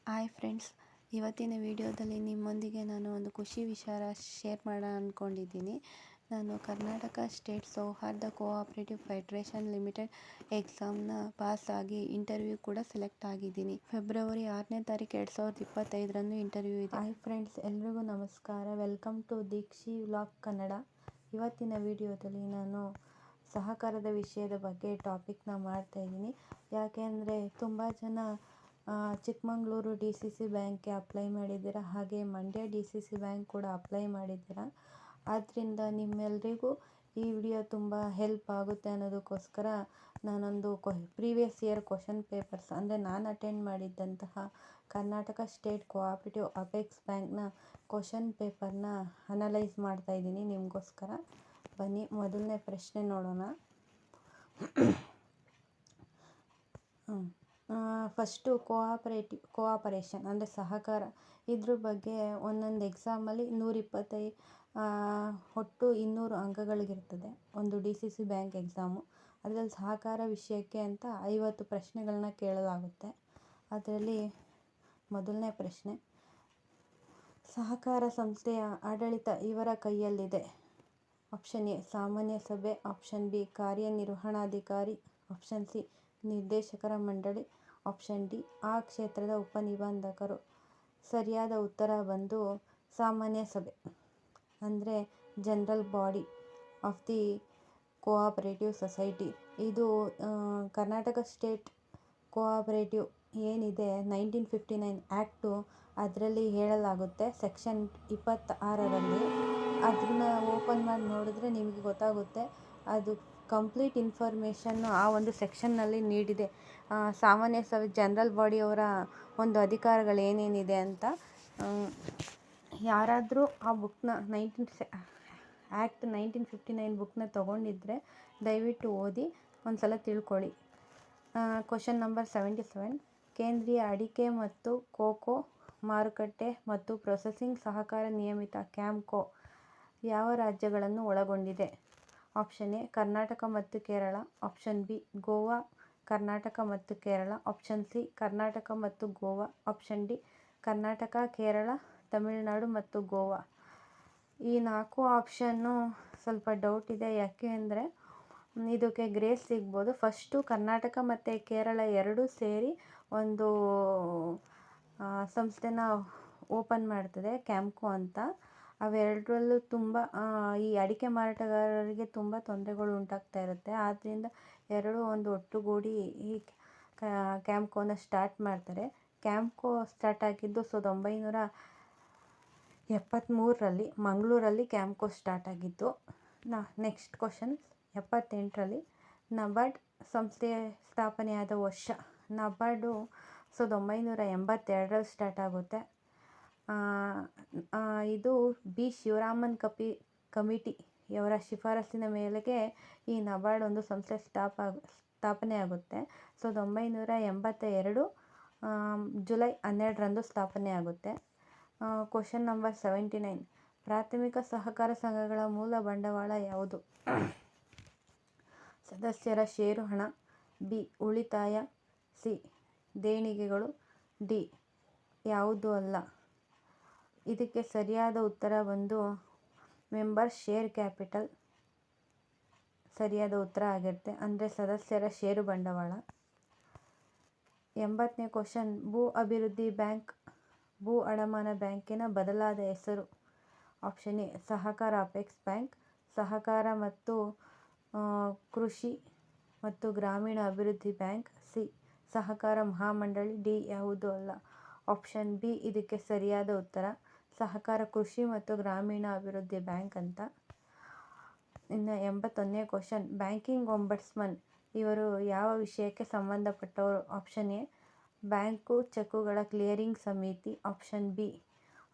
Hi friends, ಇವತ್ತಿನ ವಿಡಿಯೋದಲ್ಲಿ ನಿಮ್ಮೊಂದಿಗೆ ನಾನು ಒಂದು ಖುಷಿ ವಿಚಾರ ಶೇರ್ ಮಾಡೋಣ ಅಂದ್ಕೊಂಡಿದ್ದೀನಿ. ನಾನು Karnataka state Sauharda cooperative federation limited ಎಕ್ಸಾಮ್ನ ಪಾಸ್ ಆಗಿ ಇಂಟರ್ವ್ಯೂ ಕೂಡ ಸೆಲೆಕ್ಟ್ ಆಗಿದ್ದೀನಿ. ಫೆಬ್ರವರಿ 6ನೇ ತಾರೀಕು 2025ರಂದು ಇಂಟರ್ವ್ಯೂ ಇದೆ. ಹಾಯ್ ಫ್ರೆಂಡ್ಸ್, ಎಲ್ರಿಗೂ ನಮಸ್ಕಾರ. Welcome to Deekshi vlog Kannada. ಇವತ್ತಿನ ವಿಡಿಯೋದಲ್ಲಿ ನಾನು ಸಹಕಾರದ ವಿಷಯದ ಬಗ್ಗೆ ಟಾಪಿಕ್ನ ಮಾಡ್ತಾಯಿದ್ದೀನಿ. ಯಾಕೆಂದರೆ ತುಂಬ ಜನ ಚಿಕ್ಕಮಗಳೂರು DCC ಬ್ಯಾಂಕ್ಗೆ ಅಪ್ಲೈ ಮಾಡಿದ್ದೀರಾ, ಹಾಗೆ ಮಂಡ್ಯ DCC ಬ್ಯಾಂಕ್ ಕೂಡ ಅಪ್ಲೈ ಮಾಡಿದ್ದೀರಾ. ಆದ್ದರಿಂದ ನಿಮ್ಮೆಲ್ಲರಿಗೂ ಈ ವಿಡಿಯೋ ತುಂಬ ಹೆಲ್ಪ್ ಆಗುತ್ತೆ ಅನ್ನೋದಕ್ಕೋಸ್ಕರ ನಾನೊಂದು ಪ್ರೀವಿಯಸ್ ಇಯರ್ ಕ್ವಶನ್ ಪೇಪರ್ಸ್, ಅಂದರೆ ನಾನು ಅಟೆಂಡ್ ಮಾಡಿದ್ದಂತಹ ಕರ್ನಾಟಕ ಸ್ಟೇಟ್ ಕೋಆಪರೇಟಿವ್ ಅಪೆಕ್ಸ್ ಬ್ಯಾಂಕ್ನ ಕ್ವಶನ್ ಪೇಪರ್ನ ಅನಲೈಸ್ ಮಾಡ್ತಾಯಿದ್ದೀನಿ ನಿಮಗೋಸ್ಕರ. ಬನ್ನಿ ಮೊದಲನೇ ಪ್ರಶ್ನೆ ನೋಡೋಣ. ಫಸ್ಟು ಕೋಆಪರೇಷನ್ ಅಂದರೆ ಸಹಕಾರ, ಇದ್ರ ಬಗ್ಗೆ ಒಂದೊಂದು ಎಕ್ಸಾಮಲ್ಲಿ 125 ಒಟ್ಟು 200 ಅಂಕಗಳಿಗಿರ್ತದೆ ಒಂದು DCC ಬ್ಯಾಂಕ್ ಎಕ್ಸಾಮು. ಅದರಲ್ಲಿ ಸಹಕಾರ ವಿಷಯಕ್ಕೆ ಅಂತ 50 ಪ್ರಶ್ನೆಗಳನ್ನ ಕೇಳಲಾಗುತ್ತೆ. ಅದರಲ್ಲಿ ಮೊದಲನೇ ಪ್ರಶ್ನೆ, ಸಹಕಾರ ಸಂಸ್ಥೆಯ ಆಡಳಿತ ಇವರ ಕೈಯಲ್ಲಿದೆ. ಆಪ್ಷನ್ ಎ ಸಾಮಾನ್ಯ ಸಭೆ, ಆಪ್ಷನ್ ಬಿ ಕಾರ್ಯನಿರ್ವಹಣಾಧಿಕಾರಿ, ಆಪ್ಷನ್ ಸಿ ನಿರ್ದೇಶಕರ ಮಂಡಳಿ, ಆಪ್ಷನ್ ಡಿ ಆ ಕ್ಷೇತ್ರದ ಉಪನಿಬಂಧಕರು. ಸರಿಯಾದ ಉತ್ತರ ಬಂದು ಸಾಮಾನ್ಯ ಸಭೆ, ಅಂದರೆ general body of the cooperative society. ಇದು ಕರ್ನಾಟಕ ಸ್ಟೇಟ್ ಕೋಆಪರೇಟಿವ್ ಏನಿದೆ 1959 ಆ್ಯಕ್ಟು, ಅದರಲ್ಲಿ ಹೇಳಲಾಗುತ್ತೆ ಸೆಕ್ಷನ್ 26ರಲ್ಲಿ. ಅದನ್ನ ಓಪನ್ ಮಾಡಿ ನೋಡಿದ್ರೆ ನಿಮಗೆ ಗೊತ್ತಾಗುತ್ತೆ, ಅದು ಕಂಪ್ಲೀಟ್ ಇನ್ಫಾರ್ಮೇಷನ್ನು ಆ ಒಂದು ಸೆಕ್ಷನ್ನಲ್ಲಿ ನೀಡಿದೆ. ಸಾಮಾನ್ಯ ಸಭೆ ಜನರಲ್ ಬಾಡಿಯವರ ಒಂದು ಅಧಿಕಾರಗಳು ಏನೇನಿದೆ ಅಂತ. ಯಾರಾದರೂ ಆ ಬುಕ್ನ ಆ್ಯಕ್ಟ್ 1959 ಬುಕ್ನ ತೊಗೊಂಡಿದ್ರೆ ದಯವಿಟ್ಟು ಓದಿ ಒಂದು ಸಲ ತಿಳ್ಕೊಳ್ಳಿ. ಕ್ವಶನ್ ನಂಬರ್ 77, ಕೇಂದ್ರೀಯ ಅಡಿಕೆ ಮತ್ತು ಕೋಕೋ ಮಾರುಕಟ್ಟೆ ಮತ್ತು ಪ್ರೊಸೆಸಿಂಗ್ ಸಹಕಾರ ನಿಯಮಿತ ಕ್ಯಾಂಪ್ಕೋ ಯಾವ ರಾಜ್ಯಗಳನ್ನು ಒಳಗೊಂಡಿದೆ? ಆಪ್ಷನ್ ಎ ಕರ್ನಾಟಕ ಮತ್ತು ಕೇರಳ, ಆಪ್ಷನ್ ಬಿ ಗೋವಾ, ಕರ್ನಾಟಕ ಮತ್ತು ಕೇರಳ, ಆಪ್ಷನ್ ಸಿ ಕರ್ನಾಟಕ ಮತ್ತು ಗೋವಾ, ಆಪ್ಷನ್ ಡಿ ಕರ್ನಾಟಕ, ಕೇರಳ, ತಮಿಳುನಾಡು ಮತ್ತು ಗೋವಾ. ಈ 4 ಆಪ್ಷನ್ನು ಸ್ವಲ್ಪ ಡೌಟ್ ಇದೆ. ಯಾಕೆ ಅಂದರೆ ಇದಕ್ಕೆ ಗ್ರೇಸ್ ಸಿಗ್ಬೋದು. ಫಸ್ಟು ಕರ್ನಾಟಕ ಮತ್ತು ಕೇರಳ ಎರಡೂ ಸೇರಿ ಒಂದು ಸಂಸ್ಥೆನ ಓಪನ್ ಮಾಡ್ತದೆ, ಕ್ಯಾಂಪ್ಕೋ ಅಂತ. ಅವೆರಡರಲ್ಲೂ ತುಂಬ ಈ ಅಡಿಕೆ ಮಾರಾಟಗಾರರಿಗೆ ತುಂಬ ತೊಂದರೆಗಳು ಉಂಟಾಗ್ತಾ ಇರುತ್ತೆ. ಆದ್ದರಿಂದ ಎರಡೂ ಒಂದು ಒಟ್ಟುಗೂಡಿ ಈ ಕ್ಯಾಂಪ್ಕೋನ ಸ್ಟಾರ್ಟ್ ಮಾಡ್ತಾರೆ. ಕ್ಯಾಂಪ್ಕೋ ಸ್ಟಾರ್ಟ್ ಆಗಿದ್ದು 1973ರಲ್ಲಿ ಮಂಗಳೂರಲ್ಲಿ ಕ್ಯಾಂಪ್ಕೋ ಸ್ಟಾರ್ಟ್ ಆಗಿತ್ತು. ನೆಕ್ಸ್ಟ್ ಕ್ವಶನ್ 78ರಲ್ಲಿ ನಬಾರ್ಡ್ ಸಂಸ್ಥೆ ಸ್ಥಾಪನೆಯಾದ ವರ್ಷ? ನಬಾರ್ಡು 1982ರಲ್ಲಿ ಸ್ಟಾರ್ಟ್ ಆಗುತ್ತೆ. ಇದು ಬಿ ಶಿವರಾಮನ್ ಕಮಿಟಿಯವರ ಶಿಫಾರಸಿನ ಮೇರೆಗೆ ಈ ನಬಾರ್ಡ್ ಒಂದು ಸಂಸ್ಥೆ ಸ್ಥಾಪನೆ ಆಗುತ್ತೆ. 1982 ಜುಲೈ 12ರಂದು ಸ್ಥಾಪನೆ ಆಗುತ್ತೆ. ಕ್ವಶನ್ ನಂಬರ್ 79, ಪ್ರಾಥಮಿಕ ಸಹಕಾರ ಸಂಘಗಳ ಮೂಲ ಬಂಡವಾಳ ಯಾವುದು? ಸದಸ್ಯರ ಷೇರು ಹಣ, ಬಿ ಉಳಿತಾಯ, ಸಿ ದೇಣಿಗೆಗಳು, ಡಿ ಯಾವುದೂ ಅಲ್ಲ. ಇದಕ್ಕೆ ಸರಿಯಾದ ಉತ್ತರ ಬಂದು ಮೆಂಬರ್ ಶೇರ್ ಕ್ಯಾಪಿಟಲ್ ಸರಿಯಾದ ಉತ್ತರ ಆಗಿರುತ್ತೆ, ಅಂದರೆ ಸದಸ್ಯರ ಷೇರು ಬಂಡವಾಳ. 80ನೇ ಕ್ವಶನ್, ಭೂ ಅಭಿವೃದ್ಧಿ ಬ್ಯಾಂಕ್ ಭೂ ಅಡಮಾನ ಬ್ಯಾಂಕಿನ ಬದಲಾದ ಹೆಸರು? ಆಪ್ಷನ್ ಎ ಸಹಕಾರ ಅಪೆಕ್ಸ್ ಬ್ಯಾಂಕ್, ಸಹಕಾರ ಮತ್ತು ಕೃಷಿ ಮತ್ತು ಗ್ರಾಮೀಣ ಅಭಿವೃದ್ಧಿ ಬ್ಯಾಂಕ್, ಸಿ ಸಹಕಾರ ಮಹಾಮಂಡಳಿ, ಡಿ ಯಾವುದೂ ಅಲ್ಲ. ಆಪ್ಷನ್ ಬಿ ಇದಕ್ಕೆ ಸರಿಯಾದ ಉತ್ತರ, ಸಹಕಾರ ಕೃಷಿ ಮತ್ತು ಗ್ರಾಮೀಣ ಅಭಿವೃದ್ಧಿ ಬ್ಯಾಂಕ್ ಅಂತ. ಇನ್ನು 81ನೇ ಕ್ವಶನ್, ಬ್ಯಾಂಕಿಂಗ್ ಒಂಬಡ್ಸ್ಮನ್ ಇವರು ಯಾವ ವಿಷಯಕ್ಕೆ ಸಂಬಂಧಪಟ್ಟವರು? ಆಪ್ಷನ್ ಎ ಬ್ಯಾಂಕು ಚೆಕ್ಕುಗಳ ಕ್ಲಿಯರಿಂಗ್ ಸಮಿತಿ, ಆಪ್ಷನ್ ಬಿ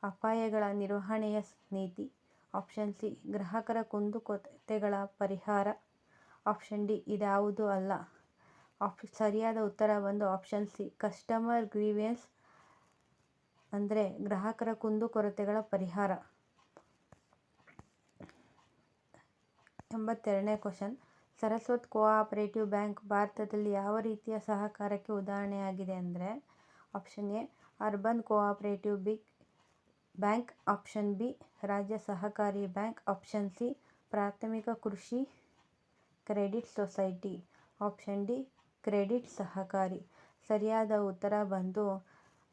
ಅಪಾಯಗಳ ನಿರ್ವಹಣೆಯ ನೀತಿ, ಆಪ್ಷನ್ ಸಿ ಗ್ರಾಹಕರ ಕುಂದುಕೊರತೆಗಳ ಪರಿಹಾರ, ಆಪ್ಷನ್ ಡಿ ಇದ್ಯಾವುದೂ ಅಲ್ಲ. ಸರಿಯಾದ ಉತ್ತರ ಬಂದು ಆಪ್ಷನ್ ಸಿ ಕಸ್ಟಮರ್ ಗ್ರೀವೆನ್ಸ್, ಅಂದರೆ ಗ್ರಾಹಕರ ಕುಂದುಕೊರತೆಗಳ ಪರಿಹಾರ. 82ನೇ ಕ್ವಶನ್, ಸರಸ್ವತ್ ಕೋಆಪರೇಟಿವ್ ಬ್ಯಾಂಕ್ ಭಾರತದಲ್ಲಿ ಯಾವ ರೀತಿಯ ಸಹಕಾರಕ್ಕೆ ಉದಾಹರಣೆಯಾಗಿದೆ ಅಂದರೆ? Option A urban cooperative bank. Option B ರಾಜ್ಯ ಸಹಕಾರಿ ಬ್ಯಾಂಕ್. ಆಪ್ಷನ್ ಸಿ ಪ್ರಾಥಮಿಕ ಕೃಷಿ credit society. Option D credit ಸಹಕಾರಿ. ಸರಿಯಾದ ಉತ್ತರ ಬಂದು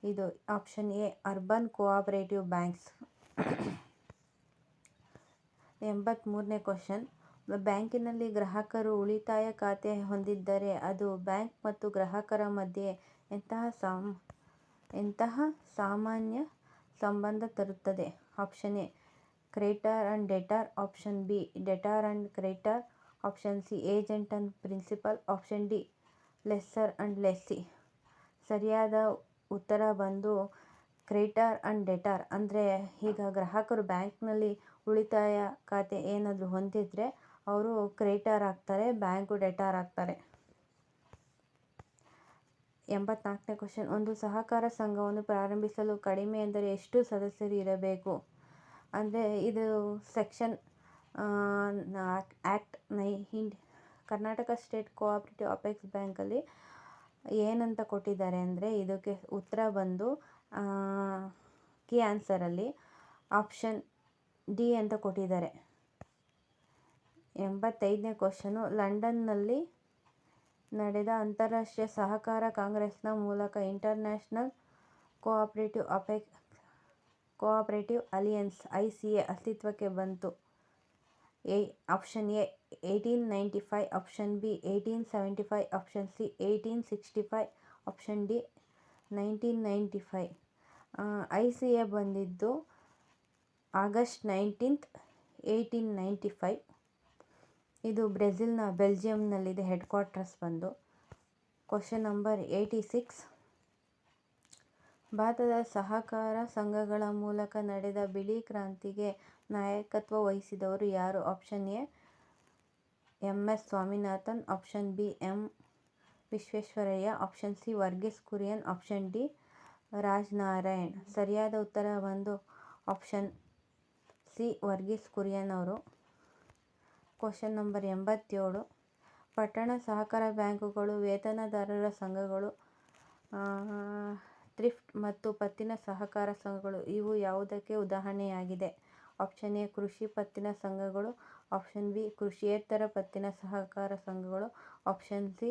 ಇದು option A urban cooperative banks. 83ನೇ ಕ್ವಶನ್. ಬ್ಯಾಂಕಿನಲ್ಲಿ ಗ್ರಾಹಕರು ಉಳಿತಾಯ ಖಾತೆ ಹೊಂದಿದ್ದರೆ ಅದು ಬ್ಯಾಂಕ್ ಮತ್ತು ಗ್ರಾಹಕರ ಮಧ್ಯೆ ಎಂತಹ ಸಾಮಾನ್ಯ ಸಂಬಂಧ ತರುತ್ತದೆ? Option A creditor and debtor. Option B debtor and creditor. Option C agent and principal. Option D lessor and lessee. ಸರಿಯಾದ ಉತ್ತರ ಬಂದು ಕ್ರೆಡಿಟರ್ ಅಂಡ್ ಡೆಟಾರ್. ಅಂದರೆ ಈಗ ಗ್ರಾಹಕರು ಬ್ಯಾಂಕ್ನಲ್ಲಿ ಉಳಿತಾಯ ಖಾತೆ ಏನಾದರೂ ಹೊಂದಿದ್ರೆ ಅವರು ಕ್ರೆಡಿಟರ್ ಆಗ್ತಾರೆ, ಬ್ಯಾಂಕು ಡೆಟಾರ್ ಆಗ್ತಾರೆ. 84ನೇ ಕ್ವಶನ್. ಒಂದು ಸಹಕಾರ ಸಂಘವನ್ನು ಪ್ರಾರಂಭಿಸಲು ಕಡಿಮೆ ಎಂದರೆ ಎಷ್ಟು ಸದಸ್ಯರು ಇರಬೇಕು? ಅಂದರೆ ಇದು section act Karnataka state cooperative apex ಬ್ಯಾಂಕಲ್ಲಿ ಏನಂತ ಕೊಟ್ಟಿದ್ದಾರೆ ಅಂದರೆ ಇದಕ್ಕೆ ಉತ್ತರ ಬಂದು ಕೀ ಆನ್ಸರಲ್ಲಿ ಆಪ್ಷನ್ ಡಿ ಅಂತ ಕೊಟ್ಟಿದ್ದಾರೆ. 85ನೇ ಕ್ವಶನು. ಲಂಡನ್ನಲ್ಲಿ ನಡೆದ ಅಂತಾರಾಷ್ಟ್ರೀಯ ಸಹಕಾರ ಕಾಂಗ್ರೆಸ್ನ ಮೂಲಕ ಇಂಟರ್ನ್ಯಾಷನಲ್ ಕೋಆಪರೇಟಿವ್ ಅಲಿಯನ್ಸ್ ICA ಅಸ್ತಿತ್ವಕ್ಕೆ ಬಂತು. Option A 1895. Option B 1875. Option C 1865. Option D 1995. ICA ಬಂದಿದ್ದು ಆಗಸ್ಟ್ 19, 1895. ಇದು ಬೆಲ್ಜಿಯಂನಲ್ಲಿದೆ ಹೆಡ್ ಕ್ವಾರ್ಟರ್ಸ್ ಬಂದು. Question number 86. ಭಾರತದ ಸಹಕಾರ ಸಂಘಗಳ ಮೂಲಕ ನಡೆದ ಬಿಳಿ ಕ್ರಾಂತಿಗೆ ನಾಯಕತ್ವ ವಹಿಸಿದವರು ಯಾರು? Option A MS Swaminathan. Option B M Visvesvaraya. Option C Varghese Kurien. Option D Rajnarayan. ಸರಿಯಾದ ಉತ್ತರ ಬಂದು ಆಪ್ಷನ್ ಸಿ ವರ್ಗೀಸ್ ಕುರಿಯನ್ ಅವರು. Question number 87. ಪಟ್ಟಣ ಸಹಕಾರ ಬ್ಯಾಂಕುಗಳು, ವೇತನದಾರರ ಸಂಘಗಳು, ಥ್ರಿಫ್ಟ್ ಮತ್ತು ಪತ್ತಿನ ಸಹಕಾರ ಸಂಘಗಳು ಇವು ಯಾವುದಕ್ಕೆ ಉದಾಹರಣೆಯಾಗಿದೆ? ಆಪ್ಷನ್ ಎ ಕೃಷಿ ಪತ್ತಿನ ಸಂಘಗಳು. ಆಪ್ಷನ್ ಬಿ ಕೃಷಿಯೇತರ ಪತ್ತಿನ ಸಹಕಾರ ಸಂಘಗಳು. ಆಪ್ಷನ್ ಸಿ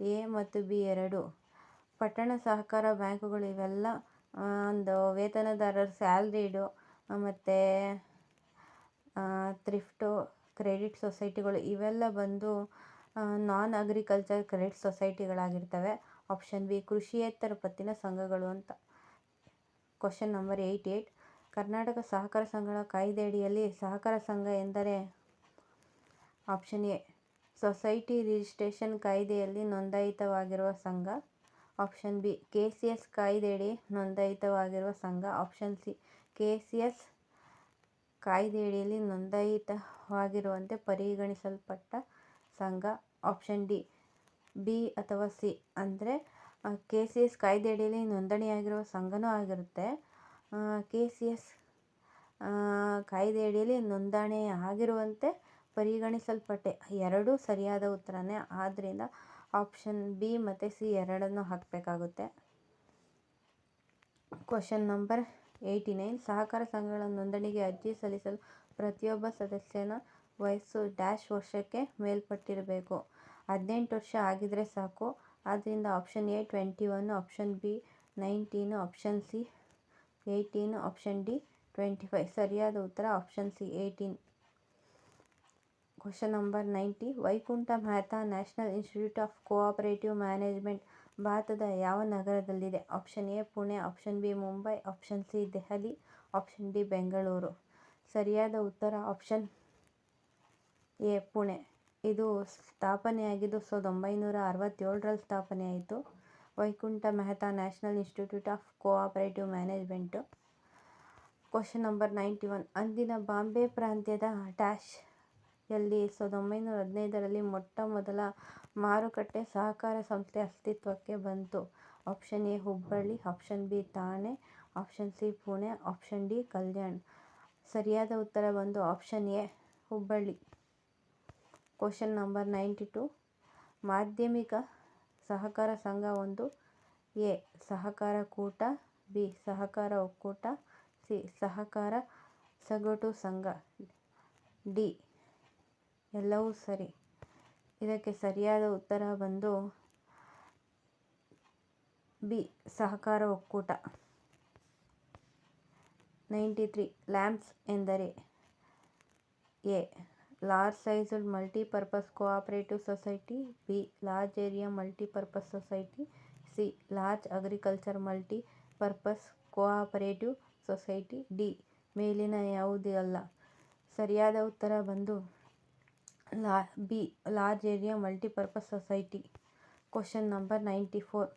ಎ ಮತ್ತು ಬಿ ಎರಡೂ. ಪಟ್ಟಣ ಸಹಕಾರ ಬ್ಯಾಂಕುಗಳು ಇವೆಲ್ಲ ಒಂದು ವೇತನದಾರರ ಸ್ಯಾಲ್ರಿಡು ಮತ್ತು ಥ್ರಿಫ್ಟು ಕ್ರೆಡಿಟ್ ಸೊಸೈಟಿಗಳು ಇವೆಲ್ಲ ಬಂದು ನಾನ್ ಅಗ್ರಿಕಲ್ಚರ್ ಕ್ರೆಡಿಟ್ ಸೊಸೈಟಿಗಳಾಗಿರ್ತವೆ. ಆಪ್ಷನ್ ಬಿ ಕೃಷಿಯೇತರ ಪತ್ತಿನ ಸಂಘಗಳು ಅಂತ. Question number 88. ಕರ್ನಾಟಕ ಸಹಕಾರ ಸಂಘಗಳ ಕಾಯ್ದೆಯಡಿಯಲ್ಲಿ ಸಹಕಾರ ಸಂಘ ಎಂದರೆ? ಆಪ್ಷನ್ ಎ ಸೊಸೈಟಿ ರಿಜಿಸ್ಟ್ರೇಷನ್ ಕಾಯ್ದೆಯಲ್ಲಿ ನೋಂದಾಯಿತವಾಗಿರುವ ಸಂಘ. ಆಪ್ಷನ್ ಬಿ KCS ಕಾಯ್ದೆಯಡಿ ನೋಂದಾಯಿತವಾಗಿರುವ ಸಂಘ. ಆಪ್ಷನ್ ಸಿ KCS ಕಾಯ್ದೆಯಡಿಯಲ್ಲಿ ನೋಂದಾಯಿತವಾಗಿರುವಂತೆ ಪರಿಗಣಿಸಲ್ಪಟ್ಟ ಸಂಘ. ಆಪ್ಷನ್ ಡಿ ಬಿ ಅಥವಾ ಸಿ. ಅಂದರೆ KCS ಕಾಯ್ದೆಯಡಿಯಲ್ಲಿ ನೋಂದಣಿಯಾಗಿರುವ ಸಂಘನೂ ಆಗಿರುತ್ತೆ, KCS ಕಾಯ್ದೆಯಡಿಯಲ್ಲಿ ನೋಂದಣಿ ಆಗಿರುವಂತೆ ಪರಿಗಣಿಸಲ್ಪಟ್ಟೆ. ಎರಡೂ ಸರಿಯಾದ ಉತ್ತರನೇ. ಆದ್ದರಿಂದ ಆಪ್ಷನ್ ಬಿ ಮತ್ತು ಸಿ ಎರಡನ್ನೂ ಹಾಕಬೇಕಾಗುತ್ತೆ. Question number 89. ಸಹಕಾರ ಸಂಘಗಳ ನೋಂದಣಿಗೆ ಅರ್ಜಿ ಸಲ್ಲಿಸಲು ಪ್ರತಿಯೊಬ್ಬ ಸದಸ್ಯನ ವಯಸ್ಸು ವರ್ಷಕ್ಕೆ ಮೇಲ್ಪಟ್ಟಿರಬೇಕು. 18 ವರ್ಷ ಆಗಿದ್ರೆ ಸಾಕು. ಆದ್ದರಿಂದ option A 21. Option B 19. Option C 18. Option D 25. ಸರಿಯಾದ ಉತ್ತರ option C 18. Question number 90. Vaikuntha Mehta national institute of cooperative management ಭಾರತದ ಯಾವ ನಗರದಲ್ಲಿದೆ? Option A Pune. Option B Mumbai. Option C Delhi. Option D Bengaluru. ಸರಿಯಾದ ಉತ್ತರ ಆಪ್ಷನ್ ಎ ಪುಣೆ. ಇದು ಸ್ಥಾಪನೆಯಾಗಿದ್ದು 1967ರಲ್ಲಿ ಸ್ಥಾಪನೆಯಾಯಿತು. Vaikuntha Mehta national institute of cooperative management. Question number 91. ಅಂದಿನ ಬಾಂಬೆ ಪ್ರಾಂತ್ಯದ ಯಲ್ಲಿ 1915ರಲ್ಲಿ ಮೊಟ್ಟ ಮೊದಲ ಮಾರುಕಟ್ಟೆ ಸಹಕಾರ ಸಂಸ್ಥೆ ಅಸ್ತಿತ್ವಕ್ಕೆ ಬಂತು. Option A Hubballi. Option B Thane. Option C Pune. Option D Kalyan. ಸರಿಯಾದ ಉತ್ತರ ಬಂದು option A Hubballi. Question number 92. ಮಾಧ್ಯಮಿಕ ಸಹಕಾರ ಸಂಘ ಒಂದು ಎ. ಸಹಕಾರ ಕೂಟ, ಬಿ. ಸಹಕಾರ ಒಕ್ಕೂಟ, ಸಿ. ಸಹಕಾರ ಸಗಟು ಸಂಘ, ಡಿ. ಎಲ್ಲವೂ ಸರಿ. ಇದಕ್ಕೆ ಸರಿಯಾದ ಉತ್ತರ ಬಂದು ಬಿ. ಸಹಕಾರ ಒಕ್ಕೂಟ. 93. ಲ್ಯಾಂಪ್ಸ್ ಎಂದರೆ A. Large sized multipurpose cooperative society, B. Large area multipurpose society, C. Large agriculture multipurpose cooperative society, D. ಮೇಲಿನ ಯಾವುದೂ ಅಲ್ಲ. ಸರಿಯಾದ ಉತ್ತರ ಬಂದು B. Large area multipurpose society. Question number 94.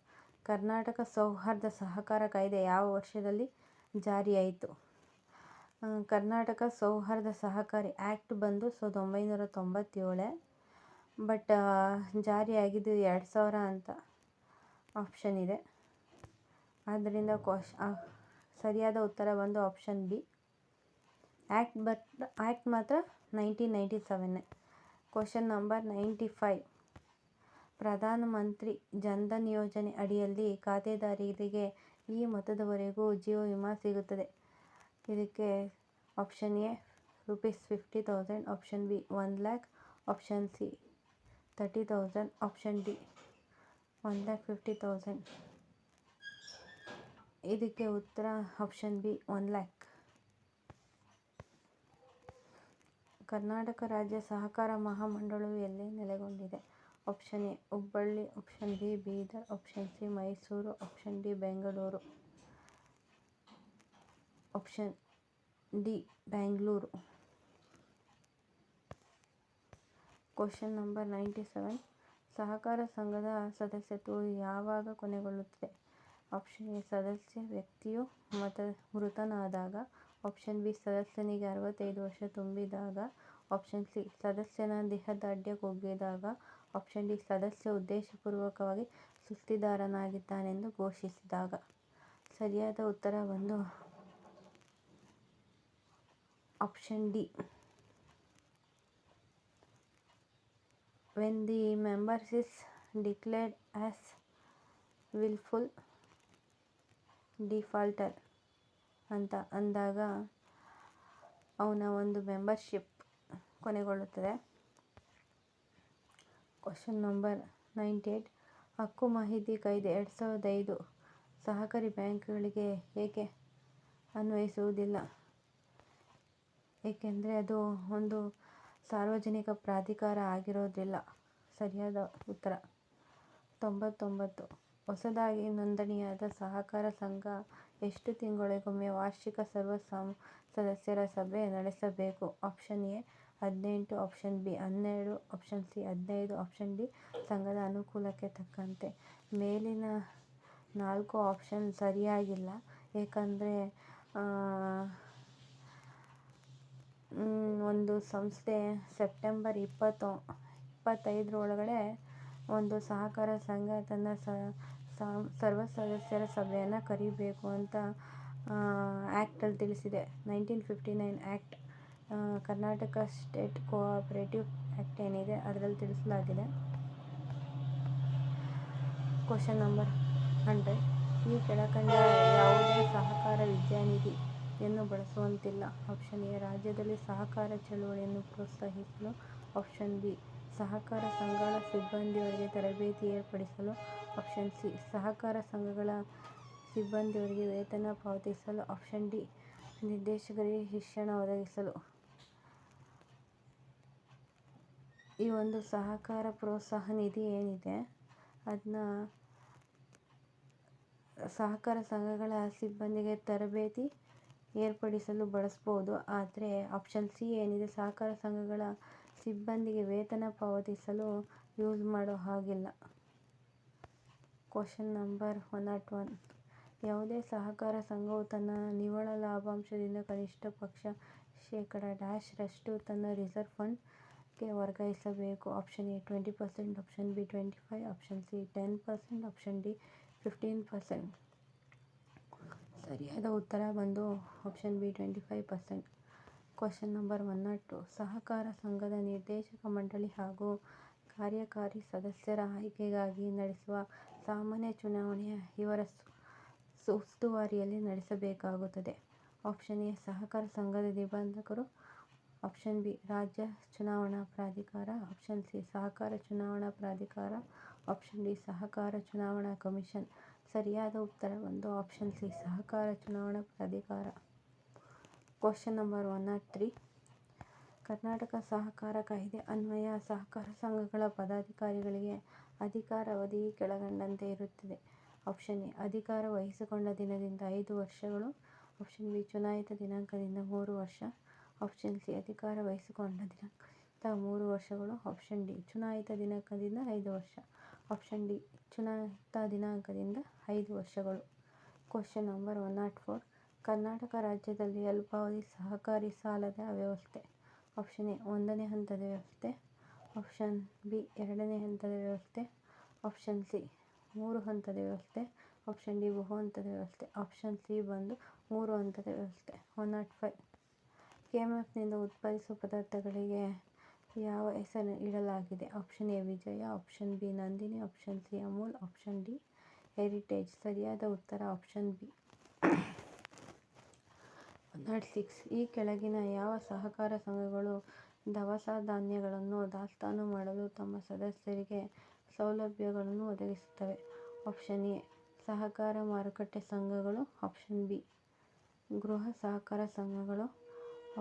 Karnataka ಸೌಹಾರ್ದ ಸಹಕಾರ ಕಾಯ್ದೆ ಯಾವ ವರ್ಷದಲ್ಲಿ ಜಾರಿಯಾಯಿತು? ಕರ್ನಾಟಕ ಸೌಹಾರ್ದ ಸಹಕಾರಿ ಆ್ಯಕ್ಟ್ ಬಂದು 1997, ಬಟ್ ಜಾರಿಯಾಗಿದ್ದು 2000 ಅಂತ ಆಪ್ಷನ್ ಇದೆ. ಆದ್ದರಿಂದ ಸರಿಯಾದ ಉತ್ತರ ಬಂದು ಆಪ್ಷನ್ ಬಿ. ಆ್ಯಕ್ಟ್ ಮಾತ್ರ 1997. Question number 95. ಪ್ರಧಾನ ಮಂತ್ರಿ ಜನ್ಧನ್ ಯೋಜನೆ ಅಡಿಯಲ್ಲಿ ಖಾತೆದಾರರಿಗೆ ಈ ಮೊತ್ತದವರೆಗೂ ಜೀವ ವಿಮಾ ಸಿಗುತ್ತದೆ. ಇದಕ್ಕೆ option A ₹50,000, option B 1,00,000, option C 30,000, option D 1,50,000. ಇದಕ್ಕೆ ಉತ್ತರ ಆಪ್ಷನ್ ಬಿ 1,00,000. ಕರ್ನಾಟಕ ರಾಜ್ಯ ಸಹಕಾರ ಮಹಾಮಂಡಳವು ಎಲ್ಲಿ ನೆಲೆಗೊಂಡಿದೆ? Option A Hubballi, option B Bidar, option C Mysuru, option D Bengaluru, option D Bengaluru. Question number 97. ಸಹಕಾರ ಸಂಘದ ಸದಸ್ಯತ್ವವು ಯಾವಾಗ ಕೊನೆಗೊಳ್ಳುತ್ತದೆ? ಆಪ್ಷನ್ ಎ ಸದಸ್ಯ ವ್ಯಕ್ತಿಯು ಮೃತನಾದಾಗ, ಆಪ್ಷನ್ ಬಿ ಸದಸ್ಯನಿಗೆ 65 ವರ್ಷ ತುಂಬಿದಾಗ, ಆಪ್ಷನ್ ಸಿ ಸದಸ್ಯನ ದೇಹದಾಢ್ಯ ಕುಗ್ಗಿದಾಗ, ಆಪ್ಷನ್ ಡಿ ಸದಸ್ಯ ಉದ್ದೇಶಪೂರ್ವಕವಾಗಿ ಸುಸ್ತಿದಾರನಾಗಿದ್ದಾನೆಂದು ಘೋಷಿಸಿದಾಗ. ಸರಿಯಾದ ಉತ್ತರ ಬಂದು option D. When the member is declared as wilful defaulter ಅಂತ ಅಂದಾಗ ಅವನ ಒಂದು ಮೆಂಬರ್ಶಿಪ್ ಕೊನೆಗೊಳ್ಳುತ್ತದೆ. Question number 98. ಹಕ್ಕು ಮಾಹಿತಿ ಕಾಯ್ದೆ 2005 ಸಹಕಾರಿ ಬ್ಯಾಂಕ್ಗಳಿಗೆ ಏಕೆ ಅನ್ವಯಿಸುವುದಿಲ್ಲ? ಏಕೆಂದರೆ ಅದು ಒಂದು ಸಾರ್ವಜನಿಕ ಪ್ರಾಧಿಕಾರ ಆಗಿರೋದಿಲ್ಲ. ಸರಿಯಾದ ಉತ್ತರ 99. ಹೊಸದಾಗಿ ನೋಂದಣಿಯಾದ ಸಹಕಾರ ಸಂಘ ಎಷ್ಟು ತಿಂಗಳಿಗೊಮ್ಮೆ ವಾರ್ಷಿಕ ಸರ್ವ ಸದಸ್ಯರ ಸಭೆ ನಡೆಸಬೇಕು? Option A 18, option B 12, option C 15, option D ಸಂಘದ ಅನುಕೂಲಕ್ಕೆ ತಕ್ಕಂತೆ. ಮೇಲಿನ 4 ಆಪ್ಷನ್ ಸರಿಯಾಗಿಲ್ಲ. ಏಕೆಂದರೆ ಒಂದು ಸಂಸ್ಥೆ ಸೆಪ್ಟೆಂಬರ್ 25 ಒಳಗಡೆ ಒಂದು ಸಹಕಾರ ಸಂಘ ತನ್ನ ಸರ್ವ ಸದಸ್ಯರ ಸಭೆಯನ್ನು ಕರೀಬೇಕು ಅಂತ ಆ್ಯಕ್ಟಲ್ಲಿ ತಿಳಿಸಿದೆ. 1959 act, Karnataka state cooperative act ಏನಿದೆ ಅದರಲ್ಲಿ ತಿಳಿಸಲಾಗಿದೆ. Question number 100. ಈ ಕೆಳಕಂಡ ಯಾವುದೇ ಸಹಕಾರ ವಿದ್ಯಾನಿಧಿಯನ್ನು ಬಳಸುವಂತಿಲ್ಲ? ಆಪ್ಷನ್ ಎ ರಾಜ್ಯದಲ್ಲಿ ಸಹಕಾರ ಚಳುವಳಿಯನ್ನು ಪ್ರೋತ್ಸಾಹಿಸಲು, ಆಪ್ಷನ್ ಬಿ ಸಹಕಾರ ಸಂಘಗಳ ಸಿಬ್ಬಂದಿಯವರಿಗೆ ತರಬೇತಿ ಏರ್ಪಡಿಸಲು, ಆಪ್ಷನ್ ಸಿ ಸಹಕಾರ ಸಂಘಗಳ ಸಿಬ್ಬಂದಿಯವರಿಗೆ ವೇತನ ಪಾವತಿಸಲು, ಆಪ್ಷನ್ ಡಿ ನಿರ್ದೇಶಕರಿಗೆ ಶಿಕ್ಷಣ ಒದಗಿಸಲು. ಈ ಒಂದು ಸಹಕಾರ ಪ್ರೋತ್ಸಾಹ ನಿಧಿ ಏನಿದೆ ಅದನ್ನ ಸಹಕಾರ ಸಂಘಗಳ ಸಿಬ್ಬಂದಿಗೆ ತರಬೇತಿ ಏರ್ಪಡಿಸಲು ಬಳಸ್ಬೋದು. ಆದರೆ ಆಪ್ಷನ್ ಸಿ ಏನಿದೆ ಸಹಕಾರ ಸಂಘಗಳ ಸಿಬ್ಬಂದಿಗೆ ವೇತನ ಪಾವತಿಸಲು ಯೂಸ್ ಮಾಡೋ ಹಾಗಿಲ್ಲ. Question number 101. ಯಾವುದೇ ಸಹಕಾರ ಸಂಘವು ತನ್ನ ನಿವ್ವಳ ಲಾಭಾಂಶದಿಂದ ಕನಿಷ್ಠ ಪಕ್ಷ ಶೇಕಡಾ % ತನ್ನ ರಿಸರ್ವ್ ಫಂಡ್ಗೆ ವರ್ಗಾಯಿಸಬೇಕು. Option A 20%, option B 25%, option C 10%, option D 15%. ಸರಿಯಾದ ಉತ್ತರ ಬಂದು ಆಪ್ಷನ್ ಬಿ 25%. Question number 102. ಸಹಕಾರ ಸಂಘದ ನಿರ್ದೇಶಕ ಮಂಡಳಿ ಹಾಗೂ ಕಾರ್ಯಕಾರಿ ಸದಸ್ಯರ ಆಯ್ಕೆಗಾಗಿ ನಡೆಸುವ ಸಾಮಾನ್ಯ ಚುನಾವಣೆಯ ಇವರ ಉಸ್ತುವಾರಿಯಲ್ಲಿ ನಡೆಸಬೇಕಾಗುತ್ತದೆ. ಆಪ್ಷನ್ ಎ ಸಹಕಾರ ಸಂಘದ ನಿಬಂಧಕರು. ಆಪ್ಷನ್ ಬಿ ರಾಜ್ಯ ಚುನಾವಣಾ ಪ್ರಾಧಿಕಾರ. ಆಪ್ಷನ್ ಸಿ ಸಹಕಾರ ಚುನಾವಣಾ ಪ್ರಾಧಿಕಾರ. ಆಪ್ಷನ್ ಡಿ ಸಹಕಾರ ಚುನಾವಣಾ ಕಮಿಷನ್. ಸರಿಯಾದ ಉತ್ತರ ಬಂದು ಆಪ್ಷನ್ ಸಿ ಸಹಕಾರ ಚುನಾವಣಾ ಪ್ರಾಧಿಕಾರ. Question number 103. ಕರ್ನಾಟಕ ಸಹಕಾರ ಕಾಯ್ದೆ ಅನ್ವಯ ಸಹಕಾರ ಸಂಘಗಳ ಪದಾಧಿಕಾರಿಗಳಿಗೆ ಅಧಿಕಾರಾವಧಿ ಕೆಳಕಂಡಂತೆ ಇರುತ್ತದೆ. ಆಪ್ಷನ್ ಎ ಅಧಿಕಾರ ವಹಿಸಿಕೊಂಡ ದಿನದಿಂದ 5 ವರ್ಷಗಳು. ಆಪ್ಷನ್ ಬಿ ಚುನಾಯಿತ ದಿನಾಂಕದಿಂದ 3 ವರ್ಷ. ಆಪ್ಷನ್ ಸಿ ಅಧಿಕಾರ ವಹಿಸಿಕೊಂಡ ದಿನಾಂಕದಿಂದ 3 ವರ್ಷಗಳು. ಆಪ್ಷನ್ ಡಿ ಚುನಾಯಿತ ದಿನಾಂಕದಿಂದ 5 ವರ್ಷ. ಆಪ್ಷನ್ ಡಿ ಚುನಾಯಿತ ದಿನಾಂಕದಿಂದ 5 ವರ್ಷಗಳು. Question number 104. ಕರ್ನಾಟಕ ರಾಜ್ಯದಲ್ಲಿ ಅಲ್ಪಾವಧಿ ಸಹಕಾರಿ ಸಾಲದ ವ್ಯವಸ್ಥೆ. ಆಪ್ಷನ್ ಎ 1ನೇ ಹಂತದ ವ್ಯವಸ್ಥೆ. ಆಪ್ಷನ್ ಬಿ 2ನೇ ಹಂತದ ವ್ಯವಸ್ಥೆ. ಆಪ್ಷನ್ ಸಿ 3 ಹಂತದ ವ್ಯವಸ್ಥೆ. ಆಪ್ಷನ್ ಡಿ ಬಹು ಹಂತದ ವ್ಯವಸ್ಥೆ. ಆಪ್ಷನ್ ಸಿ ಬಂದು 3 ಹಂತದ ವ್ಯವಸ್ಥೆ. 105. ಕೆಎಂಎಫ್ನಿಂದ ಉತ್ಪಾದಿಸುವ ಪದಾರ್ಥಗಳಿಗೆ ಯಾವ ಹೆಸರು ಇಡಲಾಗಿದೆ? Option A Vijaya. Option B Nandini. Option C Amul. Option D heritage. ಸರಿಯಾದ ಉತ್ತರ ಆಪ್ಷನ್ ಬಿ. 106. ಈ ಕೆಳಗಿನ ಯಾವ ಸಹಕಾರ ಸಂಘಗಳು ದವಸ ಧಾನ್ಯಗಳನ್ನು ದಾಸ್ತಾನು ಮಾಡಲು ತಮ್ಮ ಸದಸ್ಯರಿಗೆ ಸೌಲಭ್ಯಗಳನ್ನು ಒದಗಿಸುತ್ತವೆ? ಆಪ್ಷನ್ ಎ ಸಹಕಾರ ಮಾರುಕಟ್ಟೆ ಸಂಘಗಳು. ಆಪ್ಷನ್ ಬಿ ಗೃಹ ಸಹಕಾರ ಸಂಘಗಳು.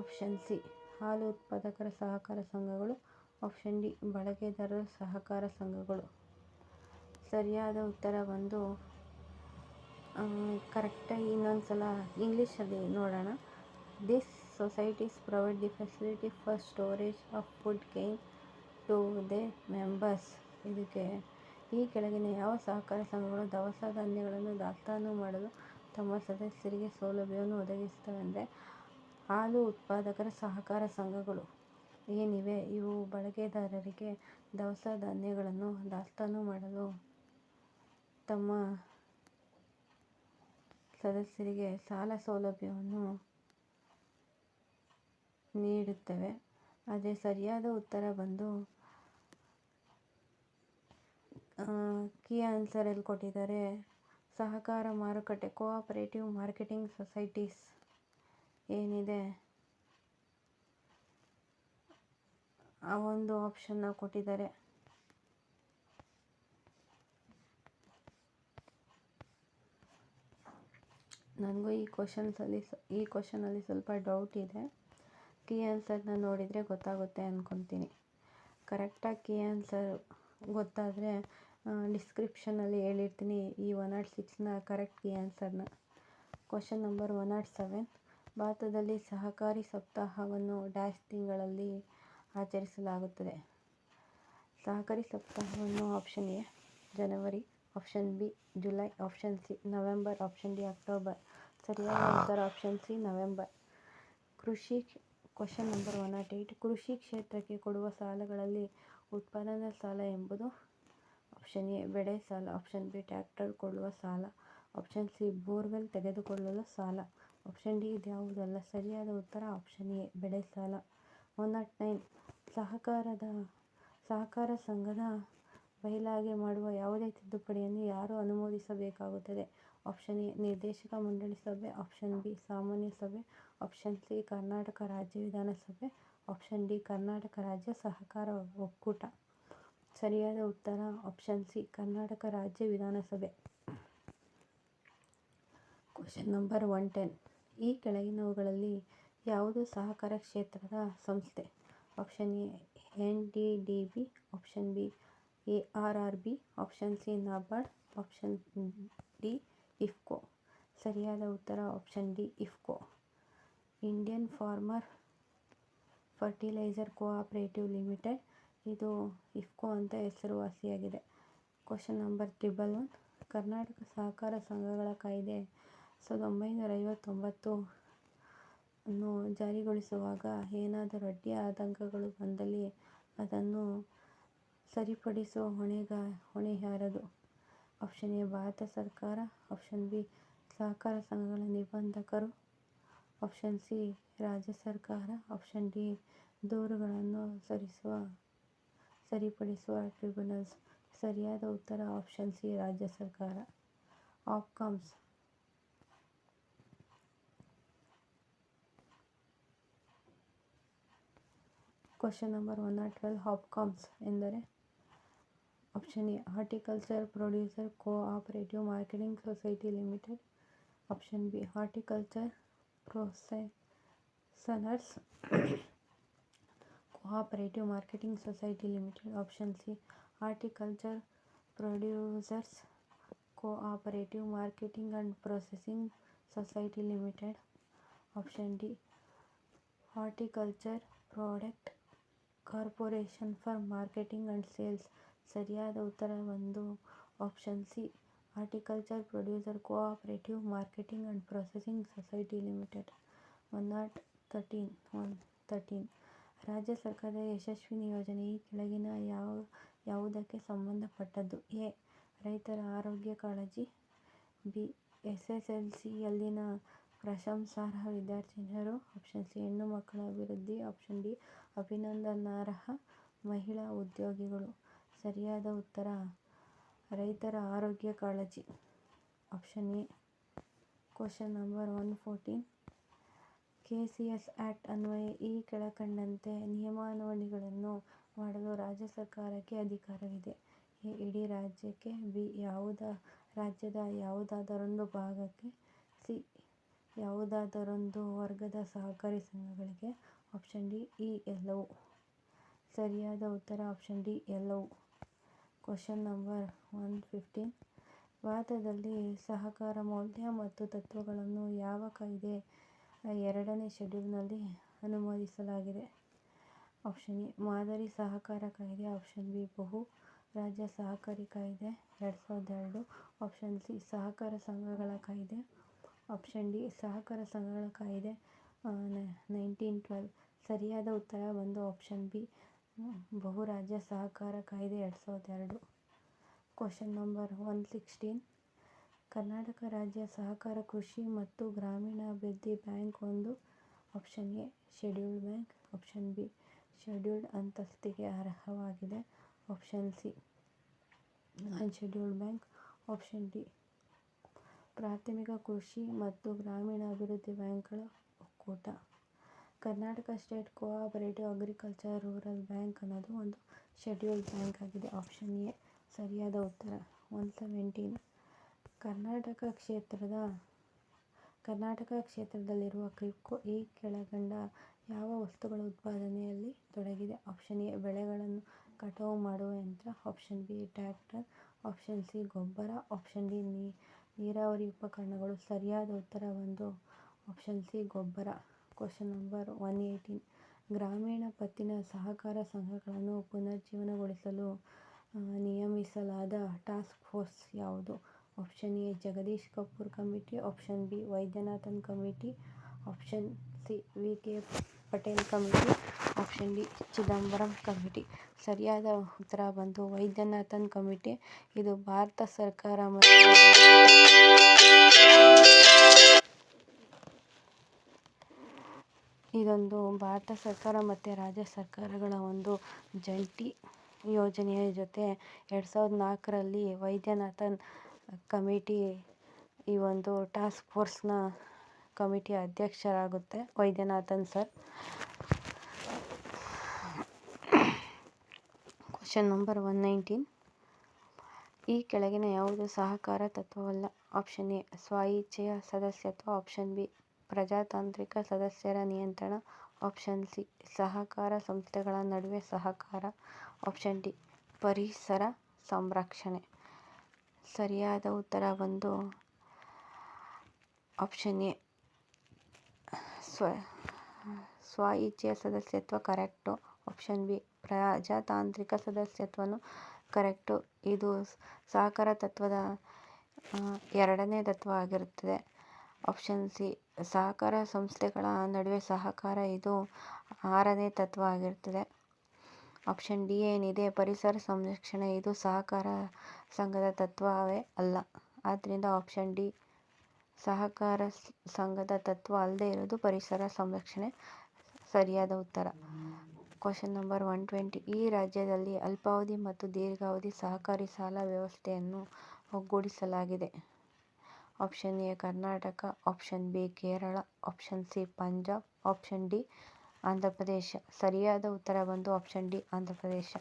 ಆಪ್ಷನ್ ಸಿ ಹಾಲು ಉತ್ಪಾದಕರ ಸಹಕಾರ ಸಂಘಗಳು. ಆಪ್ಷನ್ ಡಿ ಬಳಕೆದಾರರ ಸಹಕಾರ ಸಂಘಗಳು. ಸರಿಯಾದ ಉತ್ತರ ಬಂದು ಕರೆಕ್ಟಾಗಿ ಇನ್ನೊಂದ್ಸಲ ಇಂಗ್ಲೀಷಲ್ಲಿ ನೋಡೋಣ. This societies provide the facility for storage of food grain to their members. ಇದಕ್ಕೆ ಈ ಕೆಳಗಿನ ಯಾವ ಸಹಕಾರ ಸಂಘಗಳು ದವಸ ಧಾನ್ಯಗಳನ್ನು ದಾಸ್ತಾನು ಮಾಡಲು ತಮ್ಮ ಸದಸ್ಯರಿಗೆ ಸೌಲಭ್ಯವನ್ನು ಒದಗಿಸುತ್ತವೆ ಅಂದರೆ ಹಾಲು ಉತ್ಪಾದಕರ ಸಹಕಾರ ಸಂಘಗಳು ಏನಿವೆ ಇವು ಬಳಕೆದಾರರಿಗೆ ದವಸ ಧಾನ್ಯಗಳನ್ನು ದಾಸ್ತಾನು ಮಾಡಲು ತಮ್ಮ ಸದಸ್ಯರಿಗೆ ಸಾಲ ಸೌಲಭ್ಯವನ್ನು ನೀಡುತ್ತವೆ. ಅದೇ ಸರಿಯಾದ ಉತ್ತರ ಬಂದು ಕೀ ಆನ್ಸರ್ ಎಲ್ಲಿ ಕೊಟ್ಟಿದ್ದಾರೆ, ಸಹಕಾರ ಮಾರುಕಟ್ಟೆ ಕೋಆಪರೇಟಿವ್ ಮಾರ್ಕೆಟಿಂಗ್ ಸೊಸೈಟೀಸ್ ಏನಿದೆ ಆ ಒಂದು ಆಪ್ಷನ್ನ ಕೊಟ್ಟಿದ್ದಾರೆ. ನನಗೂ ಈ ಕ್ವಶನಲ್ಲಿ ಸ್ವಲ್ಪ ಡೌಟ್ ಇದೆ. ಕೀ ಆನ್ಸರ್ನ ನೋಡಿದರೆ ಗೊತ್ತಾಗುತ್ತೆ ಅಂದ್ಕೊತೀನಿ. ಕರೆಕ್ಟಾಗಿ ಕೀ ಆನ್ಸರ್ ಗೊತ್ತಾದರೆ ಡಿಸ್ಕ್ರಿಪ್ಷನಲ್ಲಿ ಹೇಳಿರ್ತೀನಿ ಈ 106ನ ಕರೆಕ್ಟ್ ಕೀ ಆನ್ಸರ್ನ. Question number 107. ಭಾರತದಲ್ಲಿ ಸಹಕಾರಿ ಸಪ್ತಾಹವನ್ನು ಡ್ಯಾಶ್ ತಿಂಗಳಲ್ಲಿ ಆಚರಿಸಲಾಗುತ್ತದೆ? ಸಹಕಾರಿ ಸಪ್ತಾಹವನ್ನು ಆಪ್ಷನ್ ಎ ಜನವರಿ. Option B July. Option C November. Option D October. ಸರಿಯಾದ ಉತ್ತರ option C November. Question number 108. ಕೃಷಿ ಕ್ಷೇತ್ರಕ್ಕೆ ಕೊಡುವ ಸಾಲಗಳಲ್ಲಿ ಉತ್ಪಾದನಾ ಸಾಲ ಎಂಬುದು? ಆಪ್ಷನ್ ಎ ಬೆಳೆ ಸಾಲ. ಆಪ್ಷನ್ ಬಿ ಟ್ರ್ಯಾಕ್ಟರ್ ಕೊಳ್ಳುವ ಸಾಲ. ಆಪ್ಷನ್ ಸಿ ಬೋರ್ವೆಲ್ ತೆಗೆದುಕೊಳ್ಳಲು ಸಾಲ. ಆಪ್ಷನ್ ಡಿ ಇದ್ಯಾವುದಲ್ಲ. ಸರಿಯಾದ ಉತ್ತರ ಆಪ್ಷನ್ ಎ ಬೆಳೆ ಸಾಲ. 109. ಸಹಕಾರ ಸಂಘದ ಬಯಲಾಗೆ ಮಾಡುವ ಯಾವುದೇ ತಿದ್ದುಪಡಿಯನ್ನು ಯಾರು ಅನುಮೋದಿಸಬೇಕಾಗುತ್ತದೆ? ಆಪ್ಷನ್ ಎ ನಿರ್ದೇಶಕ ಮಂಡಳಿ ಸಭೆ. ಆಪ್ಷನ್ ಬಿ ಸಾಮಾನ್ಯ ಸಭೆ. ಆಪ್ಷನ್ ಸಿ ಕರ್ನಾಟಕ ರಾಜ್ಯ ವಿಧಾನಸಭೆ. ಆಪ್ಷನ್ ಡಿ ಕರ್ನಾಟಕ ರಾಜ್ಯ ಸಹಕಾರ ಒಕ್ಕೂಟ. ಸರಿಯಾದ ಉತ್ತರ ಆಪ್ಷನ್ ಸಿ ಕರ್ನಾಟಕ ರಾಜ್ಯ ವಿಧಾನಸಭೆ. Question number 110. ಈ ಕೆಳಗಿನವುಗಳಲ್ಲಿ ಯಾವುದು ಸಹಕಾರ ಕ್ಷೇತ್ರದ ಸಂಸ್ಥೆ? Option A NDDB. Option B ARRB. Option C NABARD. Option D IFFCO. ಸರಿಯಾದ ಉತ್ತರ option D IFFCO. Indian farmer fertiliser cooperative limited ಇದು ಇಫ್ಕೋ ಅಂತ ಹೆಸರುವಾಸಿಯಾಗಿದೆ. Question number 111. ಕರ್ನಾಟಕ ಸಹಕಾರ ಸಂಘಗಳ ಕಾಯ್ದೆ 1959 ಅನ್ನು ಜಾರಿಗೊಳಿಸುವಾಗ ಏನಾದರೂ ಅಡ್ಡಿ ಆತಂಕಗಳು ಬಂದಲ್ಲಿ ಅದನ್ನು ಸರಿಪಡಿಸುವ ಹೊಣೆ ಯಾರದು? ಆಪ್ಷನ್ ಎ ಭಾರತ ಸರ್ಕಾರ. ಆಪ್ಷನ್ ಬಿ ಸಹಕಾರ ಸಂಘಗಳ ನಿಬಂಧಕರು. ಆಪ್ಷನ್ ಸಿ ರಾಜ್ಯ ಸರ್ಕಾರ. ಆಪ್ಷನ್ ಡಿ ದೂರುಗಳನ್ನು ಸರಿಪಡಿಸುವ ಟ್ರಿಬ್ಯುನಲ್ಸ್. ಸರಿಯಾದ ಉತ್ತರ ಆಪ್ಷನ್ ಸಿ ರಾಜ್ಯ ಸರ್ಕಾರ. ಆಪ್ಕಾಮ್ಸ್. Question number 112. ಹಾಪ್ಕಾಮ್ಸ್ ಎಂದರೆ option A horticulture producer cooperative marketing society limited. Option B horticulture processors cooperative marketing society limited. Option C horticulture producers cooperative marketing and processing society limited. Option D horticulture product corporation for marketing and sales. ಸರಿಯಾದ ಉತ್ತರ ಒಂದು option C horticulture producer cooperative marketing and processing society limited. 113. ರಾಜ್ಯ ಸರ್ಕಾರದ ಯಶಸ್ವಿನಿ ಯೋಜನೆ ಈ ಕೆಳಗಿನ ಯಾವುದಕ್ಕೆ ಸಂಬಂಧಪಟ್ಟದ್ದು? ಎ ರೈತರ ಆರೋಗ್ಯ ಕಾಳಜಿ. ಬಿ ಎಸ್ಎಸ್ಎಲ್ಸಿಯಲ್ಲಿನ ಪ್ರಶಂಸಾರ್ಹ ವಿದ್ಯಾರ್ಥಿನಿಯರು. ಆಪ್ಷನ್ ಸಿ ಹೆಣ್ಣು ಮಕ್ಕಳ ಅಭಿವೃದ್ಧಿ. ಆಪ್ಷನ್ ಡಿ ಅಭಿನಂದನಾರ್ಹ ಮಹಿಳಾ ಉದ್ಯೋಗಿಗಳು. ಸರಿಯಾದ ಉತ್ತರ ರೈತರ ಆರೋಗ್ಯ ಕಾಳಜಿ. Option A. Question number 114. KCS act ಅನ್ವಯ ಈ ಕೆಳಕಂಡಂತೆ ನಿಯಮಾವಳಿಗಳನ್ನು ಮಾಡಲು ರಾಜ್ಯ ಸರ್ಕಾರಕ್ಕೆ ಅಧಿಕಾರವಿದೆ. ಎ ಇಡೀ ರಾಜ್ಯಕ್ಕೆ. ಬಿ ರಾಜ್ಯದ ಯಾವುದಾದರೊಂದು ಭಾಗಕ್ಕೆ. ಸಿ ಯಾವುದಾದರೊಂದು ವರ್ಗದ ಸಹಕಾರಿ ಸಂಘಗಳಿಗೆ. ಆಪ್ಷನ್ ಡಿ ಈ ಎಲ್ಲವೂ. ಸರಿಯಾದ ಉತ್ತರ ಆಪ್ಷನ್ ಡಿ ಎಲ್ಲವೂ. Question number 115. ಭಾರತದಲ್ಲಿ ಸಹಕಾರ ಮೌಲ್ಯ ಮತ್ತು ತತ್ವಗಳನ್ನು ಯಾವ ಕಾಯ್ದೆ 2ನೇ ಶೆಡ್ಯೂಲ್ನಲ್ಲಿ ಅನುಮೋದಿಸಲಾಗಿದೆ? ಆಪ್ಷನ್ ಎ ಮಾದರಿ ಸಹಕಾರ ಕಾಯ್ದೆ. ಆಪ್ಷನ್ ಬಿ ಬಹು ರಾಜ್ಯ ಸಹಕಾರಿ ಕಾಯ್ದೆ 2002. ಆಪ್ಷನ್ ಸಿ ಸಹಕಾರ ಸಂಘಗಳ ಕಾಯ್ದೆ. ಆಪ್ಷನ್ ಡಿ ಸಹಕಾರ ಸಂಘಗಳ ಕಾಯ್ದೆ 1912. ಸರಿಯಾದ ಉತ್ತರ ಒಂದು ಆಪ್ಷನ್ ಬಿ ಬಹು ರಾಜ್ಯ ಸಹಕಾರ ಕಾಯ್ದೆ 2002. Question number 116. ಕರ್ನಾಟಕ ರಾಜ್ಯ ಸಹಕಾರ ಕೃಷಿ ಮತ್ತು ಗ್ರಾಮೀಣಾಭಿವೃದ್ಧಿ ಬ್ಯಾಂಕ್ ಒಂದು. Option A scheduled bank. Option B scheduled ಅಂತಸ್ತಿಗೆ ಅರ್ಹವಾಗಿದೆ. Option C non scheduled bank. Option D ಪ್ರಾಥಮಿಕ ಕೃಷಿ ಮತ್ತು ಗ್ರಾಮೀಣಾಭಿವೃದ್ಧಿ ಬ್ಯಾಂಕ್ಗಳ ಒಕ್ಕೂಟ. Karnataka state cooperative agriculture rural bank ಅನ್ನೋದು ಒಂದು ಶೆಡ್ಯೂಲ್ಡ್ ಬ್ಯಾಂಕ್ ಆಗಿದೆ. ಆಪ್ಷನ್ ಎ ಸರಿಯಾದ ಉತ್ತರ. 117. ಕರ್ನಾಟಕ ಕ್ಷೇತ್ರದಲ್ಲಿರುವ ಕ್ರಿಬ್ಕೋ ಈ ಕೆಳಕಂಡ ಯಾವ ವಸ್ತುಗಳ ಉತ್ಪಾದನೆಯಲ್ಲಿ ತೊಡಗಿದೆ? ಆಪ್ಷನ್ ಎ ಬೆಳೆಗಳನ್ನು ಕಟಾವು ಮಾಡುವ ಯಂತ್ರ. Option B tractor. Option C ಗೊಬ್ಬರ. ಆಪ್ಷನ್ ಡಿ ನೀರಾವರಿ ಉಪಕರಣಗಳು. ಸರಿಯಾದ ಉತ್ತರ ಒಂದು ಆಪ್ಷನ್ ಸಿ ಗೊಬ್ಬರ. Question number 118. ಗ್ರಾಮೀಣ ಪತ್ತಿನ ಸಹಕಾರ ಸಂಘಗಳನ್ನು ಪುನರುಜ್ಜೀವನಗೊಳಿಸಲು ನಿಯಮಿಸಲಾದ ಟಾಸ್ಕ್ ಫೋರ್ಸ್ ಯಾವುದು? Option A Jagdish Kapoor committee. Option B Vaidyanathan committee. Option C V K Patel committee. Option D Chidambaram committee. ಸರಿಯಾದ ಉತ್ತರ ಬಂದು ವೈದ್ಯನಾಥನ್ ಕಮಿಟಿ. ಇದು ಭಾರತ ಸರ್ಕಾರ ಇದೊಂದು ಭಾರತ ಸರ್ಕಾರ ಮತ್ತು ರಾಜ್ಯ ಸರ್ಕಾರಗಳ ಒಂದು ಜಂಟಿ ಯೋಜನೆಯ ಜೊತೆ 2004ರಲ್ಲಿ ವೈದ್ಯನಾಥನ್ ಕಮಿಟಿ ಈ ಒಂದು ಟಾಸ್ಕ್ ಫೋರ್ಸ್ನ ಕಮಿಟಿಯ ಅಧ್ಯಕ್ಷರಾಗುತ್ತೆ ವೈದ್ಯನಾಥನ್ ಸರ್. Question number 119. ಈ ಕೆಳಗಿನ ಯಾವುದು ಸಹಕಾರ ತತ್ವವಲ್ಲ? ಆಪ್ಷನ್ ಎ ಸ್ವಇಚ್ಛೆಯ ಸದಸ್ಯತ್ವ. ಆಪ್ಷನ್ ಬಿ ಪ್ರಜಾತಾಂತ್ರಿಕ ಸದಸ್ಯರ ನಿಯಂತ್ರಣ. ಆಪ್ಷನ್ ಸಿ ಸಹಕಾರ ಸಂಸ್ಥೆಗಳ ನಡುವೆ ಸಹಕಾರ. ಆಪ್ಷನ್ ಡಿ ಪರಿಸರ ಸಂರಕ್ಷಣೆ. ಸರಿಯಾದ ಉತ್ತರ ಬಂದು ಆಪ್ಷನ್ ಎ ಸ್ವಇಚ್ಛೆಯ ಸದಸ್ಯತ್ವ ಕರೆಕ್ಟು. ಆಪ್ಷನ್ ಬಿ ಪ್ರಜಾತಾಂತ್ರಿಕ ಸದಸ್ಯತ್ವನು ಕರೆಕ್ಟು. ಇದು ಸಹಕಾರ ತತ್ವದ 2ನೇ ತತ್ವ ಆಗಿರುತ್ತದೆ. ಆಪ್ಷನ್ ಸಿ ಸಹಕಾರ ಸಂಸ್ಥೆಗಳ ನಡುವೆ ಸಹಕಾರ ಇದು 6ನೇ ತತ್ವ ಆಗಿರುತ್ತದೆ. ಆಪ್ಷನ್ ಡಿ ಏನಿದೆ ಪರಿಸರ ಸಂರಕ್ಷಣೆ ಇದು ಸಹಕಾರ ಸಂಘದ ತತ್ವವೇ ಅಲ್ಲ. ಆದ್ದರಿಂದ ಆಪ್ಷನ್ ಡಿ ಸಹಕಾರ ಸಂಘದ ತತ್ವ ಅಲ್ಲದೆ ಇರೋದು ಪರಿಸರ ಸಂರಕ್ಷಣೆ ಸರಿಯಾದ ಉತ್ತರ. Question number 120. ಈ ರಾಜ್ಯದಲ್ಲಿ ಅಲ್ಪಾವಧಿ ಮತ್ತು ದೀರ್ಘಾವಧಿ ಸಹಕಾರಿ ಸಾಲ ವ್ಯವಸ್ಥೆಯನ್ನು ಒಗ್ಗೂಡಿಸಲಾಗಿದೆ. Option A Karnataka, option B Kerala, option C Punjab, option D Andhra Pradesh. ಸರಿಯಾದ ಉತ್ತರ ಬಂದು ಆಪ್ಷನ್ ಡಿ ಆಂಧ್ರಪ್ರದೇಶ.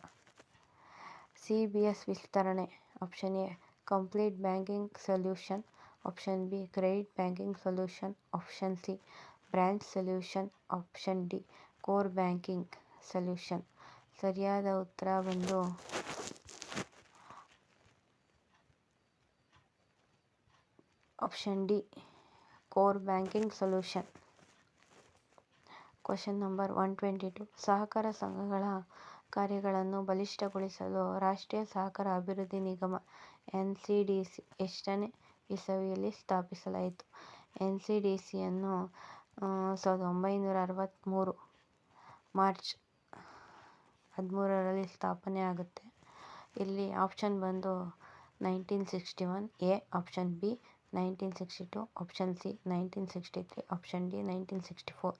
CBS ವಿಸ್ತರಣೆ. Option A complete banking solution, option B credit banking solution, option C branch solution, option D core banking solution. ಸರಿಯಾದ ಉತ್ತರ ಬಂದು option D core banking solution. Question number 122. ಸಹಕಾರ ಸಂಘಗಳ ಕಾರ್ಯಗಳನ್ನು ಬಲಿಷ್ಠಗೊಳಿಸಲು ರಾಷ್ಟ್ರೀಯ ಸಹಕಾರ ಅಭಿವೃದ್ಧಿ ನಿಗಮ NCDC ಎಷ್ಟನೇ ಇಸವಿಯಲ್ಲಿ ಸ್ಥಾಪಿಸಲಾಯಿತು? NCDCಯನ್ನು 1963 ಮಾರ್ಚ್ 13ರಲ್ಲಿ ಸ್ಥಾಪನೆ ಆಗುತ್ತೆ. ಇಲ್ಲಿ ಆಪ್ಷನ್ ಬಂದು 1961 A, option B 1962, option C 1963, option D 1964.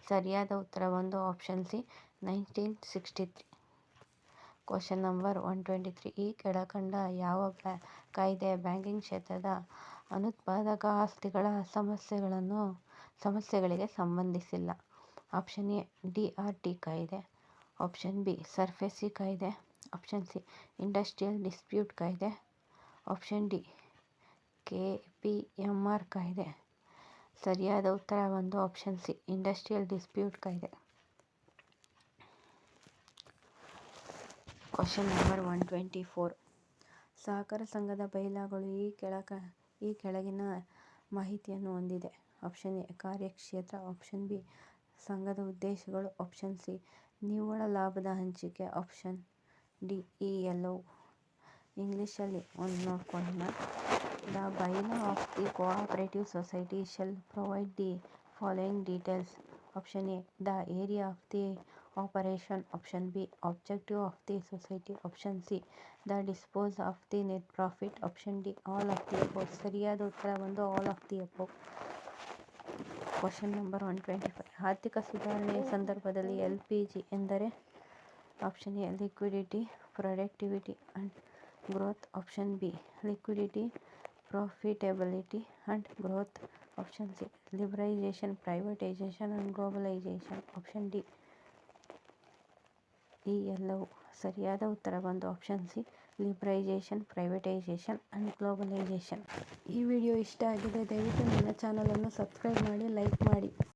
ಸರಿಯಾದ ಉತ್ತರ ಬಂದು ಆಪ್ಷನ್ ಸಿ 1963. Question number 123. ಈ ಕೆಳಕಂಡ ಯಾವ ಕಾಯ್ದೆ ಬ್ಯಾಂಕಿಂಗ್ ಕ್ಷೇತ್ರದ ಅನುತ್ಪಾದಕ ಆಸ್ತಿಗಳ ಸಮಸ್ಯೆಗಳಿಗೆ ಸಂಬಂಧಿಸಿಲ್ಲ? ಆಪ್ಷನ್ ಎ DRT ಕಾಯ್ದೆ, ಆಪ್ಷನ್ ಬಿ ಸರ್ಫೇಸಿ ಕಾಯ್ದೆ, ಆಪ್ಷನ್ ಸಿ ಇಂಡಸ್ಟ್ರಿಯಲ್ ಡಿಸ್ಪ್ಯೂಟ್ ಕಾಯ್ದೆ, ಆಪ್ಷನ್ ಡಿ KPMR ಕಾಯ್ದೆ. ಸರಿಯಾದ ಉತ್ತರ ಬಂದು ಆಪ್ಷನ್ ಸಿ ಇಂಡಸ್ಟ್ರಿಯಲ್ ಡಿಸ್ಪ್ಯೂಟ್ ಕಾಯ್ದೆ. Question number 124. ಸಹಕಾರ ಸಂಘದ ಬೈಲಾಗಳು ಈ ಕೆಳಗಿನ ಮಾಹಿತಿಯನ್ನು ಹೊಂದಿದೆ. ಆಪ್ಷನ್ ಎ ಕಾರ್ಯಕ್ಷೇತ್ರ, ಆಪ್ಷನ್ ಬಿ ಸಂಘದ ಉದ್ದೇಶಗಳು, ಆಪ್ಷನ್ ಸಿ ನಿವ್ವಳ ಲಾಭದ ಹಂಚಿಕೆ, ಆಪ್ಷನ್ ಡಿ ಈ ಎಲ್ಲವೂ. ಇಂಗ್ಲೀಷಲ್ಲಿ ಒಂದು ನೋಡ್ಕೊಳ್ಳೋಣ. The bylaw of the cooperative society shell provide the following details. Option A the area of the operation, option B objective of the society, option C the dispose of the net profit, option D all of the above. ಸರಿಯಾದ ಉತ್ತರ ಬಂದು all of the above. Question number 125. ಆರ್ಥಿಕ ಸುಧಾರಣೆಯ ಸಂದರ್ಭದಲ್ಲಿ LPG ಎಂದರೆ? Option A liquidity, productivity and growth, option B liquidity, profitability and growth, option C liberalisation, privatisation and globalisation, option D ಈ ಎಲ್ಲವೂ. ಸರಿಯಾದ ಉತ್ತರ ಬಂದು option C liberalisation, privatisation and globalisation. ಈ ವಿಡಿಯೋ ಇಷ್ಟ ಆಗಿದೆ ದಯವಿಟ್ಟು ನನ್ನ ಚಾನಲನ್ನು ಸಬ್ಸ್ಕ್ರೈಬ್ ಮಾಡಿ, ಲೈಕ್ ಮಾಡಿ.